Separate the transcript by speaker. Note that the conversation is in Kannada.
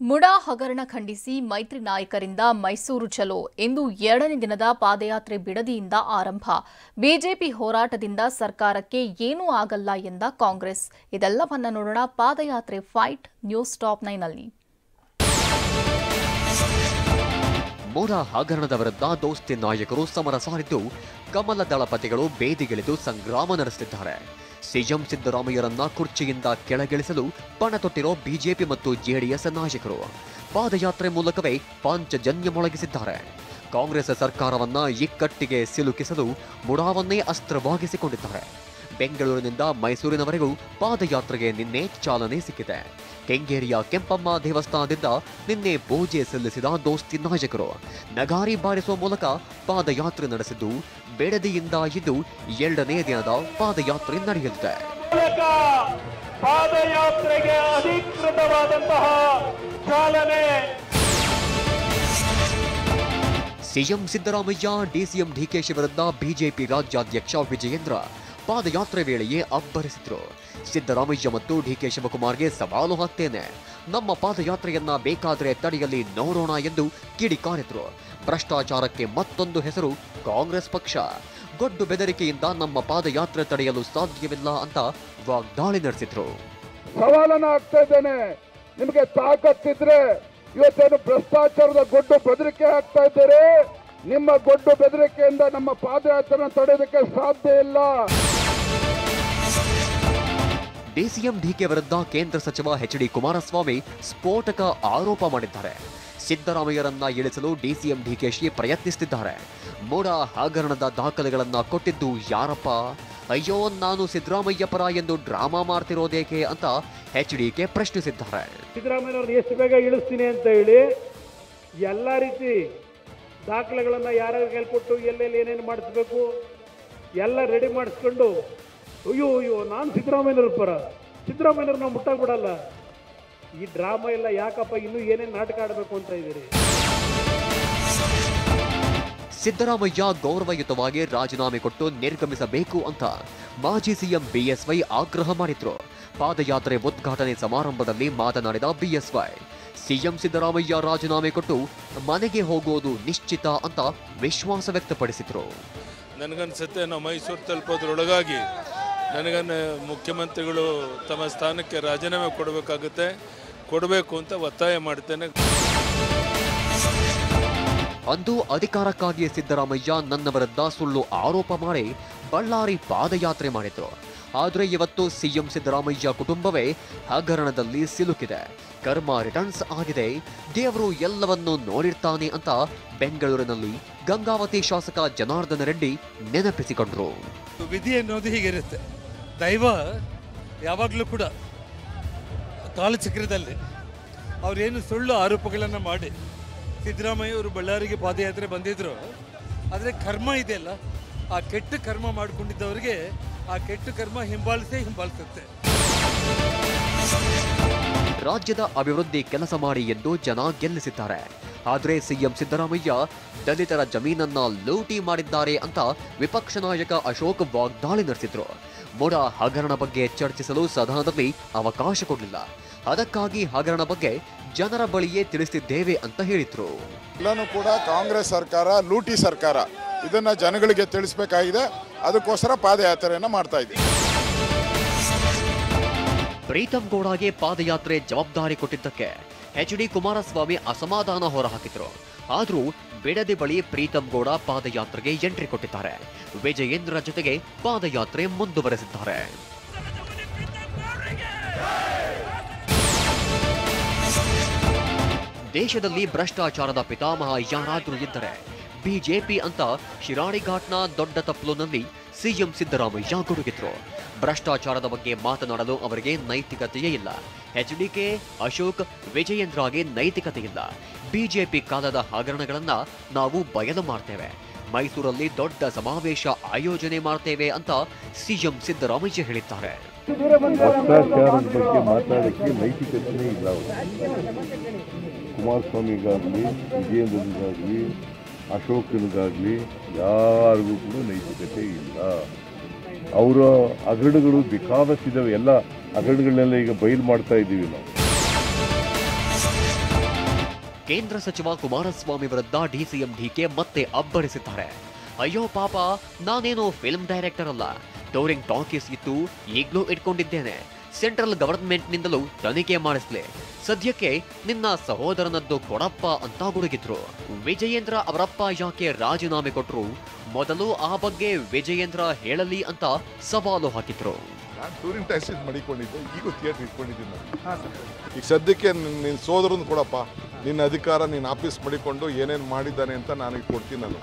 Speaker 1: ಮುಡಾ ಹಗರಣ ಖಂಡಿಸಿ ಮೈತ್ರಿ ನಾಯಕರಿಂದ ಮೈಸೂರು ಚಲೋ ಇಂದು 2ನೇ ದಿನದ ಪಾದಯಾತ್ರೆ ಬಿಡದಿಯಿಂದ ಆರಂಭ. ಬಿಜೆಪಿ ಹೋರಾಟದಿಂದ ಸರ್ಕಾರಕ್ಕೆ ಏನೂ ಆಗಲ್ಲ ಎಂದ ಕಾಂಗ್ರೆಸ್. ಇದೆಲ್ಲವನ್ನ ನೋಡೋಣ ಪಾದಯಾತ್ರೆ ಫೈಟ್ ನ್ಯೂಸ್ ಟಾಪ್ 9 ನಲ್ಲಿ.
Speaker 2: ಮುಡಾ ಹಗರಣದ ವಿರುದ್ಧ ದೋಸ್ತಿ ನಾಯಕರು ಸಮರ ಸಾರಿದ್ದು ಕಮಲ ದಳಪತಿಗಳು ಬೇದಿಗಿಳಿದು ಸಂಗ್ರಾಮ ನಡೆಸುತ್ತಿದ್ದಾರೆ. ಸಿಎಂ ಸಿದ್ದರಾಮಯ್ಯರನ್ನ ಕುರ್ಚಿಯಿಂದ ಕೆಳಗಿಳಿಸಲು ಪಣ ತೊಟ್ಟಿರೋ ಬಿಜೆಪಿ ಮತ್ತು ಜೆಡಿಎಸ್ ನಾಯಕರು ಪಾದಯಾತ್ರೆ ಮೂಲಕವೇ ಪಾಂಚಜನ್ಯ ಮೊಳಗಿಸಿದ್ದಾರೆ. ಕಾಂಗ್ರೆಸ್ ಸರ್ಕಾರವನ್ನ ಇಕ್ಕಟ್ಟಿಗೆ ಸಿಲುಕಿಸಲು ಮುಡಾವನ್ನೇ ಅಸ್ತ್ರವಾಗಿಸಿಕೊಂಡಿದ್ದಾರೆ. ಬೆಂಗಳೂರಿನಿಂದ ಮೈಸೂರಿನವರೆಗೂ ಪಾದಯಾತ್ರೆಗೆ ನಿನ್ನೆ ಚಾಲನೆ ಸಿಕ್ಕಿದೆ. ಕೆಂಗೇರಿಯ ಕೆಂಪಮ್ಮ ದೇವಸ್ಥಾನದಿಂದ ನಿನ್ನೆ ಪೂಜೆ ಸಲ್ಲಿಸಿದ ದೋಸ್ತಿ ನಾಯಕರು ನಗಾರಿ ಬಾರಿಸುವ ಮೂಲಕ ಪಾದಯಾತ್ರೆ ನಡೆಸಿದ್ದು ಬೆಡದಿಯಿಂದ ಇದು 2ನೇ ದಿನದ ಪಾದಯಾತ್ರೆ ನಡೆಯಲಿದೆ.
Speaker 3: ಪಾದಯಾತ್ರೆಗೆ ಅಧಿಕೃತವಾದಂತಹ ಚಾಲನೆ.
Speaker 2: ಸಿಎಂ ಸಿದ್ದರಾಮಯ್ಯ ಡಿಸಿಎಂ ಡಿಕೆಶಿ ವಿರುದ್ಧ ಬಿಜೆಪಿ ರಾಜ್ಯಾಧ್ಯಕ್ಷ ವಿಜಯೇಂದ್ರ ಪಾದಯಾತ್ರೆ ವೇಳೆಯೇ ಅಬ್ಬರಿಸಿದ್ರು. ಸಿದ್ದರಾಮಯ್ಯ ಮತ್ತು ಡಿಕೆ ಶಿವಕುಮಾರ್ಗೆ ಸವಾಲು ಹಾಕ್ತೇನೆ, ನಮ್ಮ ಪಾದಯಾತ್ರೆಯನ್ನ ಬೇಕಾದ್ರೆ ತಡೆಯಲಿ ನೋಡೋಣ ಎಂದು ಕಿಡಿಕಾರಿದ್ರು. ಭ್ರಷ್ಟಾಚಾರಕ್ಕೆ ಮತ್ತೊಂದು ಹೆಸರು ಕಾಂಗ್ರೆಸ್ ಪಕ್ಷ. ಗೊಡ್ಡು ಬೆದರಿಕೆಯಿಂದ ನಮ್ಮ ಪಾದಯಾತ್ರೆ ತಡೆಯಲು ಸಾಧ್ಯವಿಲ್ಲ ಅಂತ ವಾಗ್ದಾಳಿ ನಡೆಸಿದ್ರು.
Speaker 4: ಸವಾಲನ್ನ ಹಾಕ್ತಾ ಇದ್ದೇನೆ, ನಿಮಗೆ ತಾಕತ್ತಿದ್ರೆ ಇವತ್ತೇನು ಭ್ರಷ್ಟಾಚಾರದ ಗೊಡ್ಡು ಬೆದರಿಕೆ ಹಾಕ್ತಾ ಇದ್ದೀರಿ, ನಿಮ್ಮ ಗೊಡ್ಡು ಬೆದರಿಕೆಯಿಂದ ನಮ್ಮ ಪಾದಯಾತ್ರೆ ತಡೆಯೋದಕ್ಕೆ ಸಾಧ್ಯ ಇಲ್ಲ.
Speaker 2: ಡಿಸಿಎಂ ಡಿಕೆ ವಿರುದ್ಧ ಕೇಂದ್ರ ಸಚಿವ ಎಚ್.ಡಿ. ಕುಮಾರಸ್ವಾಮಿ ಸ್ಫೋಟಕ ಆರೋಪ ಮಾಡಿದ್ದಾರೆ. ಸಿದ್ದರಾಮಯ್ಯರನ್ನ ಇಳಿಸಲು ಡಿಸಿಎಂ ಡಿಕೆಶಿ ಪ್ರಯತ್ನಿಸುತ್ತಿದ್ದಾರೆ. ಮುಡಾ ಹಗರಣದ ದಾಖಲೆಗಳನ್ನ ಕೊಟ್ಟಿದ್ದು ಯಾರಪ್ಪ? ಅಯ್ಯೋ, ನಾನು ಸಿದ್ದರಾಮಯ್ಯ ಪರ ಎಂದು ಡ್ರಾಮಾ ಮಾಡ್ತಿರೋದೇಕೆ ಅಂತ ಎಚ್.ಡಿ.ಕೆ ಪ್ರಶ್ನಿಸಿದ್ದಾರೆ.
Speaker 3: ಸಿದ್ದರಾಮಯ್ಯವ್ರನ್ನ ಎಷ್ಟು ಬೇಗ ಇಳಿಸ್ತೀನಿ ಅಂತ ಹೇಳಿ ಎಲ್ಲ ರೀತಿ ದಾಖಲೆಗಳನ್ನ ಯಾರ್ಯಾರು ಹೇಳ್ಕೊಟ್ಟು ಎಲ್ಲೆಲ್ಲಿ ಏನೇನು ಮಾಡಿಸ್ಬೇಕು ಎಲ್ಲ ರೆಡಿ ಮಾಡಿಸ್ಕೊಂಡು ಅಯ್ಯೋ ನಾನು ಸಿದ್ದರಾಮಯ್ಯವ್ರ ಪರ, ಸಿದ್ದರಾಮಯ್ಯವ್ರ ನಾವು ಮುಟ್ಟಾಕ್ ಬಿಡಲ್ಲ. ಈ ಡ್ರಾಮಾ ಎಲ್ಲ ಯಾಕಪ್ಪ, ಇನ್ನೂ ಏನೇನು ನಾಟಕ ಆಡಬೇಕು ಅಂತ ಇದ್ದೀರಿ?
Speaker 2: ಸಿದ್ದರಾಮಯ್ಯ ಗೌರವಯುತವಾಗಿ ರಾಜೀನಾಮೆ ಕೊಟ್ಟು ನಿರ್ಗಮಿಸಬೇಕು ಅಂತ ಮಾಜಿ ಸಿಎಂ ಬಿಎಸ್ವೈ ಆಗ್ರಹ ಮಾಡಿದ್ರು. ಪಾದಯಾತ್ರೆ ಉದ್ಘಾಟನೆ ಸಮಾರಂಭದಲ್ಲಿ ಮಾತನಾಡಿದ ಬಿಎಸ್ವೈ, ಸಿಎಂ ಸಿದ್ದರಾಮಯ್ಯ ರಾಜೀನಾಮೆ ಕೊಟ್ಟು ಮನೆಗೆ ಹೋಗೋದು ನಿಶ್ಚಿತ ಅಂತ ವಿಶ್ವಾಸ ವ್ಯಕ್ತಪಡಿಸಿದ್ರು.
Speaker 5: ನನಗನ್ಸುತ್ತೆ ನಾವು ಮೈಸೂರು ತಲುಪೋದ್ರೊಳಗಾಗಿ ನನಗನ್ನ ಮುಖ್ಯಮಂತ್ರಿಗಳು ತಮ್ಮ ಸ್ಥಾನಕ್ಕೆ ರಾಜೀನಾಮೆ ಕೊಡಬೇಕು ಅಂತ ಒತ್ತಾಯ ಮಾಡ್ತೇನೆ.
Speaker 2: ಅಂದು ಅಧಿಕಾರಕ್ಕಾಗಿ ಸಿದ್ದರಾಮಯ್ಯ ನನ್ನ ವಿರುದ್ಧ ಸುಳ್ಳು ಆರೋಪ ಮಾಡಿ ಬಳ್ಳಾರಿ ಪಾದಯಾತ್ರೆ ಮಾಡಿದ್ರು. ಆದರೆ ಇವತ್ತು ಸಿಎಂ ಸಿದ್ದರಾಮಯ್ಯ ಕುಟುಂಬವೇ ಹಗರಣದಲ್ಲಿ ಸಿಲುಕಿದೆ. ಕರ್ಮ ರಿಟರ್ನ್ಸ್ ಆಗಿದೆ, ದೇವರು ಎಲ್ಲವನ್ನೂ ನೋಡಿರ್ತಾನೆ ಅಂತ ಬೆಂಗಳೂರಿನಲ್ಲಿ ಗಂಗಾವತಿ ಶಾಸಕ ಜನಾರ್ದನ ರೆಡ್ಡಿ ನೆನಪಿಸಿಕೊಂಡ್ರು.
Speaker 6: ವಿಧಿ ಅನ್ನೋದು ಹೀಗಿರುತ್ತೆ. ದೈವ ಯಾವಾಗಲೂ ಕೂಡ ಕಾಲಚಕ್ರದಲ್ಲಿ ಅವರೇನು ಸುಳ್ಳು ಆರೋಪಗಳನ್ನು ಮಾಡಿ ಸಿದ್ದರಾಮಯ್ಯ ಅವರು ಬಳ್ಳಾರಿಗೆ ಪಾದಯಾತ್ರೆ ಬಂದಿದ್ರು. ಆದರೆ ಕರ್ಮ ಇದೆಯಲ್ಲ, ಆ ಕೆಟ್ಟ ಕರ್ಮ ಮಾಡಿಕೊಂಡಿದ್ದವರಿಗೆ ಆ ಕೆಟ್ಟ ಕರ್ಮ ಹಿಂಬಾಲಿಸುತ್ತೆ.
Speaker 2: ರಾಜ್ಯದ ಅಭಿವೃದ್ಧಿ ಕೆಲಸ ಮಾಡಿ ಎಂದು ಜನ ಗೆಲ್ಲಿಸಿದ್ದಾರೆ. ಆದರೆ ಸಿಎಂ ಸಿದ್ದರಾಮಯ್ಯ ದಲಿತರ ಜಮೀನನ್ನ ಲೂಟಿ ಮಾಡಿದ್ದಾರೆ ಅಂತ ವಿಪಕ್ಷ ನಾಯಕ ಅಶೋಕ್ ವಾಗ್ದಾಳಿ ನಡೆಸಿದ್ರು. ಮುಡಾ ಹಗರಣ ಬಗ್ಗೆ ಚರ್ಚಿಸಲು ಸದನದಲ್ಲಿ ಅವಕಾಶ ಕೊಡಲಿಲ್ಲ. ಅದಕ್ಕಾಗಿ ಹಗರಣ ಬಗ್ಗೆ ಜನರ ಬಳಿಯೇ ತಿಳಿಸಿದ್ದೇವೆ ಅಂತ ಹೇಳಿದ್ರು.
Speaker 4: ಎಲ್ಲನೂ ಕೂಡ ಕಾಂಗ್ರೆಸ್ ಸರ್ಕಾರ ಲೂಟಿ ಸರ್ಕಾರ, ಇದನ್ನ ಜನಗಳಿಗೆ ತಿಳಿಸಬೇಕಾಗಿದೆ. ಅದಕ್ಕೋಸ್ಕರ ಪಾದಯಾತ್ರೆಯನ್ನ ಮಾಡ್ತಾ ಇದ್ದೀವಿ.
Speaker 2: ಪ್ರೀತಂ ಗೌಡಗೆ ಪಾದಯಾತ್ರೆ ಜವಾಬ್ದಾರಿ ಕೊಟ್ಟಿದ್ದಕ್ಕೆ ಎಚ್.ಡಿ. ಕುಮಾರಸ್ವಾಮಿ ಅಸಮಾಧಾನ ಹೊರಹಾಕಿದ್ರು. ಆದರೂ ಬಿಡದಿ ಬಳಿ ಪ್ರೀತಂ ಗೌಡ ಪಾದಯಾತ್ರೆಗೆ ಎಂಟ್ರಿ ಕೊಟ್ಟಿದ್ದಾರೆ. ವಿಜಯೇಂದ್ರ ಜೊತೆಗೆ ಪಾದಯಾತ್ರೆ ಮುಂದುವರೆಸಿದ್ದಾರೆ. ದೇಶದಲ್ಲಿ ಭ್ರಷ್ಟಾಚಾರದ ಪಿತಾಮಹ ಯಾರಾದ್ರೂ ಇದ್ದರೆ ಬಿಜೆಪಿ ಅಂತ ಶಿರಾಡಿ ಘಾಟ್ನ ದೊಡ್ಡ ತಪ್ಪಲಿನಲ್ಲಿ ಸಿಎಂ ಸಿದ್ದರಾಮಯ್ಯ ಗುಡುಗಿದ್ರು. ಭ್ರಷ್ಟಾಚಾರದ ಬಗ್ಗೆ ಮಾತನಾಡಲು ಅವರಿಗೆ ನೈತಿಕತೆಯೇ ಇಲ್ಲ. ಎಚ್.ಡಿ.ಕೆ, ಅಶೋಕ್, ವಿಜಯೇಂದ್ರಗೆ ನೈತಿಕತೆ ಇಲ್ಲ. ಬಿಜೆಪಿ ಕಾಲದ ಹಗರಣಗಳನ್ನ ನಾವು ಬಯಲು ಮಾಡ್ತೇವೆ, ಮೈಸೂರಲ್ಲಿ ದೊಡ್ಡ ಸಮಾವೇಶ ಆಯೋಜನೆ ಮಾಡ್ತೇವೆ ಅಂತ ಸಿಎಂ ಸಿದ್ದರಾಮಯ್ಯ ಹೇಳಿದ್ದಾರೆ.
Speaker 7: ಭ್ರಷ್ಟಾಚಾರದ ಬಗ್ಗೆ ಮಾತಾಡಕ್ಕೆ ನೈತಿಕತೆಯೇ ಇಲ್ಲ. ಕುಮಾರಸ್ವಾಮಿಗಾಗಲಿ, ವಿಜಯೇಂದ್ರನಿಗಾಗಲಿ, ಅಶೋಕನಿಗಾಗಲಿ ಯಾರಿಗೂ ಕೂಡ ನೈತಿಕತೆ ಇಲ್ಲ. ಅವರ ಹಗರಣಗಳು ಬೇಕಾದಷ್ಟಿದ್ದಾವೆ. ಎಲ್ಲ ಹಗರಣಗಳನ್ನೆಲ್ಲ ಈಗ ಬಯಲು ಮಾಡ್ತಾ ಇದ್ದೀವಿ ನಾವು.
Speaker 2: ಕೇಂದ್ರ ಸಚಿವ ಕುಮಾರಸ್ವಾಮಿ ವಿರುದ್ಧ ಡಿಸಿಎಂ ಡಿಕೆ ಮತ್ತೆ ಅಬ್ಬರಿಸಿದ್ದಾರೆ. ಅಯ್ಯೋ ಪಾಪ, ನಾನೇನೋ ಫಿಲ್ಮ್ ಡೈರೆಕ್ಟರ್ ಅಲ್ಲ, ಟೂರಿಂಗ್ ಟಾಕೀಸ್ ಇತ್ತು, ಈಗಲೂ ಇಟ್ಕೊಂಡಿದ್ದೇನೆ. ಸೆಂಟ್ರಲ್ ಗವರ್ಮೆಂಟ್ನಿಂದಲೂ ತನಿಖೆ ಮಾಡಿಸ್ಲಿ. ಸದ್ಯಕ್ಕೆ ನಿನ್ನ ಸಹೋದರನದ್ದು ಕೊಡಪ್ಪ ಅಂತ ಗುಡುಗಿದ್ರು. ವಿಜಯೇಂದ್ರ ಅವರಪ್ಪ ಯಾಕೆ ರಾಜೀನಾಮೆ ಕೊಟ್ಟರು, ಮೊದಲು ಆ ಬಗ್ಗೆ ವಿಜಯೇಂದ್ರ ಹೇಳಲಿ ಅಂತ ಸವಾಲು ಹಾಕಿದ್ರು.
Speaker 8: ನಾನು ಟೂರಿಂಗ್ ಟ್ಯಾಕ್ಸಿ ಮಾಡಿಕೊಂಡಿದ್ದೆ, ಈಗೂ ಥಿಯೇಟರ್ ಇಟ್ಕೊಂಡಿದ್ದೀನಿ ನಾನು. ಈಗ ಸದ್ಯಕ್ಕೆ ನಿನ್ನ ಸೋದರನ್ನು ಕೊಡಪ್ಪ, ನಿನ್ನ ಅಧಿಕಾರ ನೀನು ಆಫೀಸ್ ಮಾಡಿಕೊಂಡು ಏನೇನು ಮಾಡಿದ್ದಾನೆ ಅಂತ ನಾನು ಕೊಡ್ತೀನಿ ನಾನು.